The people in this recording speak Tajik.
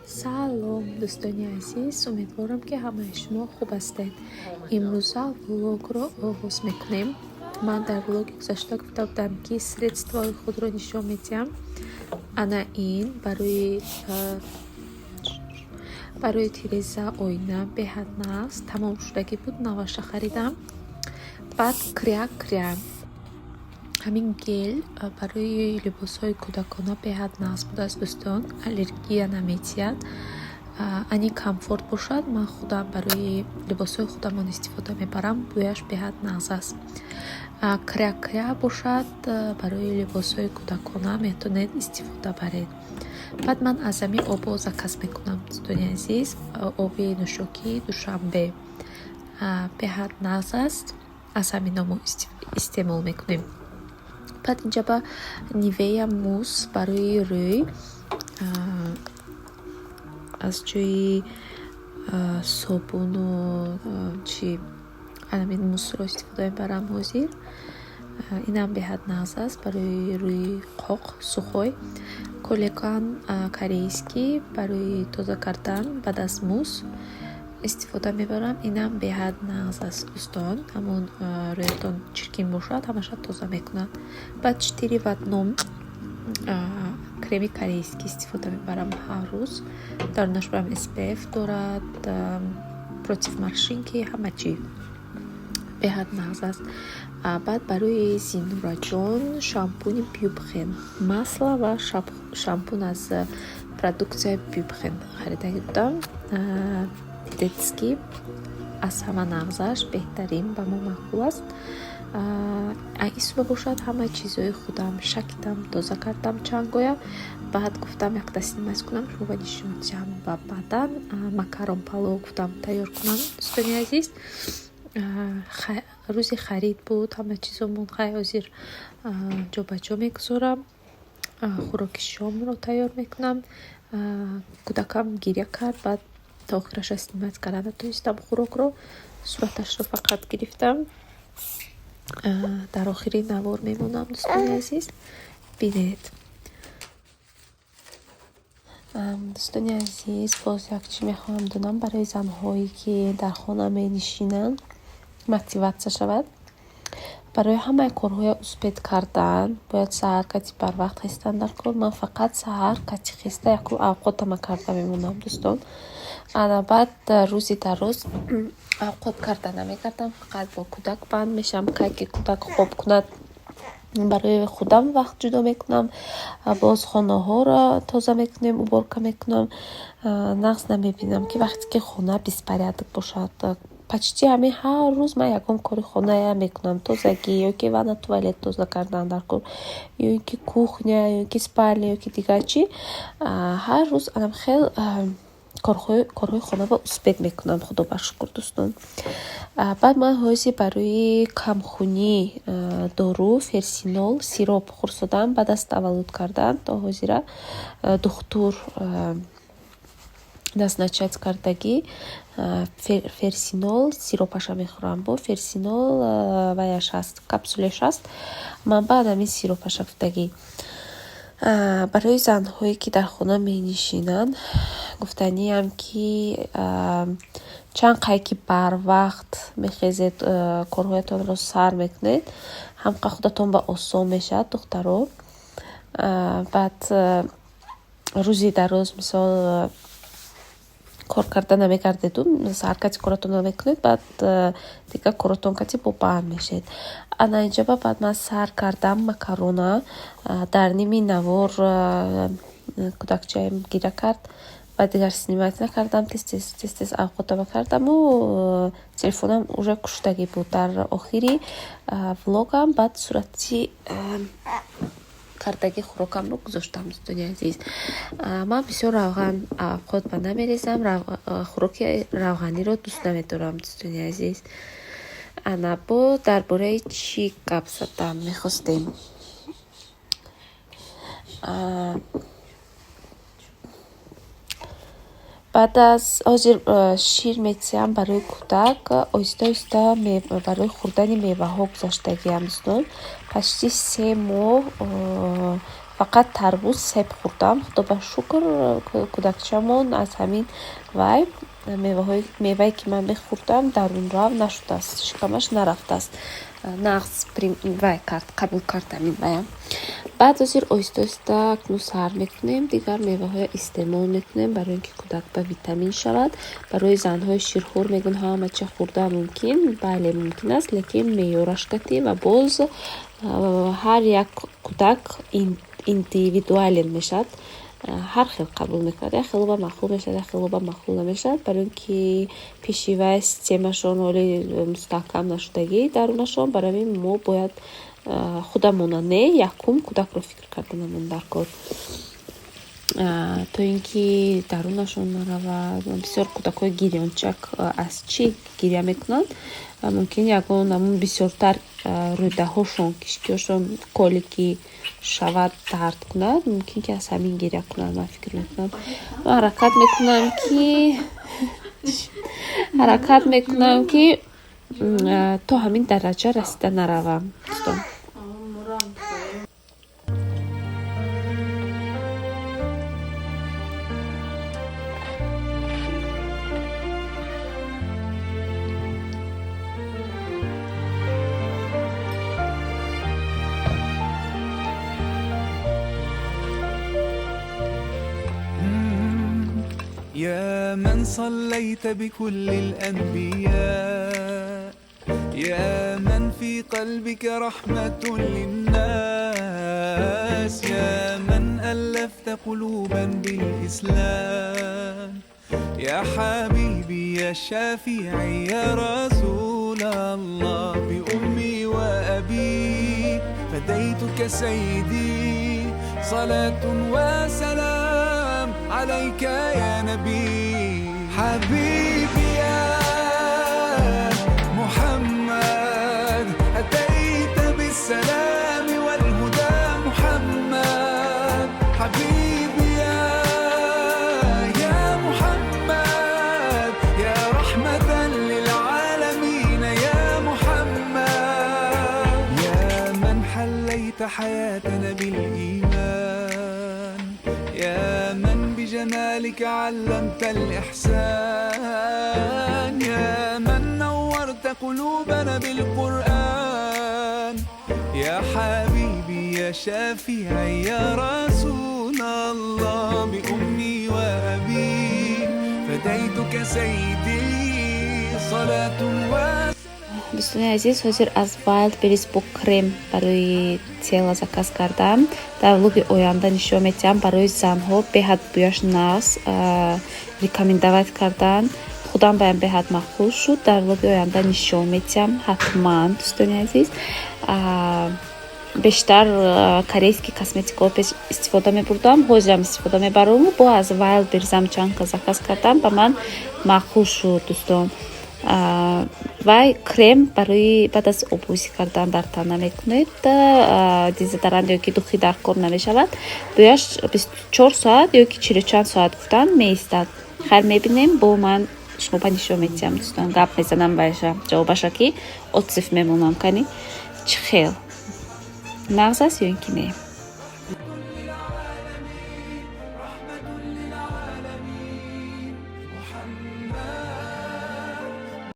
салом дӯстони азиз, умедворам ки ҳамаи шумо хуб ҳастед. Имрӯза влогро оғоз мекунем. Ман дар влоги гузашта гуфта будам ки средствои худро нишон медиҳам. Ана ин барои тиреза оина беҳад нағз тамом шудагӣ буд, наваша харидам. Баъд кря ҳамин гел барои либосҳои кӯдакона беҳад нағз будааст дӯстон, аллергия наметиҳад. Ани комфорт бошад, ман худам барои либосҳои худам он истифода мебарам, бӯяш беҳад нағз аст. Кря бошад, барои либосҳои кӯдакона метавонед истифода баред. Баъд ман аз ҳамин обо заказ мекунам дӯстони азиз, оби нӯшокӣ душанбе беҳад нағз аст, аз ҳамин омо истеъмол мекунем. Баъд инҷа ба нивея мус барои рӯй аз ҷои собуну ҳамин мусро истифода мебарам ҳозир. Инам беҳад нағз аст барои рӯи қоқ сухой. Коллаган корейский барои тоза кардан баъд аз мус истифода мебарам. Инам беҳад нағз аст дӯстон, ҳамон рӯятон чиркин бошад ҳамаша тоза мекунад. Баъд 4 в 1 креми корейский истифода мебарам ҳар рӯз. Дарунаш барам SPF дорад, против морщинки, ҳама чӣ беҳад нағз аст. Баъд барои Зинураҷон шампуни Бюбхен, масла ва шампун аз продуксияи Бюбхен харидагӣ будам. Детский аз ҳама нағзаш беҳтарин, ба мо маъқул аст. Аги суба бошад ҳама чизои худам шакидам, тоза кардам чангоя. Баъд гуфтам як дасти нимайз кунам, шумо ба нишон диҳам. Ба баъдан макарон палов гуфтам тайёр кунам дӯстони азиз. рӯзи харид буд, ҳама чизомон ҳозир ҷобаҷо мегузорам. хӯроки шомро тайёр мекунам. кӯдакам гиря кард, баъд та охираш истимоц карда натонистам хӯрокро, сураташро фақат гирифтам. Дар охири навор мемонам дӯстони азиз, бинед. дӯстони азиз, боз як чӣ мехоҳам донам барои занҳое ки дар хона менишинанд мотиватсия шавад. Барои ҳамаи корҳои успед кардан бояд саҳар кати барвақт хистан дар кор. Ман фақат саҳар кати хиста яку авқотама карда мемонам дӯстон. Баъд рӯзи дароз авқот карда намекардам, фақат бо кӯдак банд мешам. ки кӯдак хоб кунад барои худам вақт ҷудо мекунам, боз хонаҳоро тоза мекунем, уборка мекунам. нағз намебинам ки вақте ки хона беспорядок бошад. почти ҳамин ҳар рӯз ман ягон кори хоная мекунам, тозагӣ ё ки ванна туалет тоза кардан дар кор, ё ки кухня, ё ки спальня, ё ки дигар чӣ. ҳар рӯз анам хел корҳои хонаро успед мекунам, худо ба шукр дӯстон. баъд ман ҳозир барои камхунӣ дору ферсинол сироп хурсодам. баъд аз таваллуд кардан то ҳозира духтур назначат кардагӣ ферсинол сиропаша мехӯрам. бо ферсинол ваяш аст, капсулеш аст. ман баъд ҳамин сиропаша гуфтагӣ барои занҳое ки дар хона менишинанд гуфтаниам ки чанд қайки барвақт мехезед, корҳоятонро сар мекунед, ҳамқа худатон ба осон мешавад духтаро. баъд рӯзи дароз мисол кор карда намекардеду, саҳар кати коратон намекунед, баъд дигар коратон кати бо банд мешед. ана инҷа баъд ман сар кардам макарона дар ними навор. кӯдакчаем гиря кард, баъд дигар снимать накардам, тез авқотама кардаму телефонам уже куштагӣ буд. дар охири влогам баъд сурати кардаги хӯрокамро гузоштам дӯстони азиз. ман бисёр равған авқот ба намерезам, хӯроки равғаниро дӯст намедорам дӯстони азиз. ана бо дар бораи чӣ гап задам мехостем? баъд аз ҳозир шир мечиям барои кӯдак, оҳиста оҳиста барои хӯрдани меваҳо гузаштагиам дӯстон. почти 3 моҳ фақат тарвуз себ хӯрдам. Худо ба шукр кӯдакчамон аз ҳамин вай мевае ки ман мехӯрдам дарунрав нашудааст, шикамаш нарафтааст. нағз вай кард, қабул кард ҳамин ваям. баъд озир оҳиста оҳиста акну сар мекунем, дигар меваҳоя истеъмол мекунем барои ин ки кӯдак ба витамин шавад. барои занҳои ширхӯр мегӯн ҳамачи хӯрдан мумкин, бале мумкин аст, лекин меъёраш гатӣ ва боз ҳар як кӯдак индивидуален мешавад. ҳар хел қабул мекунад, як хелоба махлул мешавад, як хелоба махлул намешавад, барои ин ки пеши вай системашон оли мустаҳкам нашудагӣ дарунашон. барои ҳамин мо бояд худамона не якум кӯдакро фикр карданамон дар кор, то ин ки дарунашон наравад. бисёр кӯдакҳои гирёнчак аз чӣ гиря мекунанд? мумкин ягон амун бисёртар рӯдаҳошон, кишкиҳошон колики шавад, дард кунад, мумкин ки аз ҳамин гиря кунад. ман фикр мекунам, ҳаракат мекунам ки то ҳамин дараҷа расида наравам. дӯстон, يا من صليت بكل الأنبياء، يا من في قلبك رحمة للناس، يا من ألفت قلوبا بالإسلام، يا حبيبي يا شافعي يا رسول الله، بأمي وأبي فديتك سيدي، صلاة وسلام عليك يا نبي. حبيبي يا محمد أتيت بالسلام والهدى محمد. حبيبي يا محمد يا رحمة للعالمين يا محمد، يا من حليت حياتنا بالإيمان، يا من بجمالك علمت الإحسان، يا من نورت قلوبنا بالقرآن، يا حبيبي يا شافعي يا رسول الله، بأمي وأبي فديتك سيدي، صلاة وسلام. дӯстони азиз, ҳозир аз Wildberries бо крем барои тела заказ кардам. дар влоги оянда нишон медиҳам. барои занҳо беҳад бӯяш нағз рекомендовать кардан. худам баям беҳад махбул шуд. дар влоги оянда нишон медиҳам ҳатман. дӯстони азиз, бештар корейский косметикаҳо истифода мебурдам, ҳозирам истифода мебарам. бо аз Wildberries чанка заказ кардам, ба ман махбул шуд. дӯстон, вай крем барои баъд аз обрӯзӣ кардан дар тана мекунед, дезодорант ёки духӣ дар кор намешавад. бӯяш 24 соат ёки 40 чанд соат гуфтан меистад. хайр, мебинем. бо ман шумо ба нишон медиҳам. дӯстон, гап мезанам, баша ҷавобаша ки отсиф мемонам. кани чӣ хел нағз аст ё ин ки не?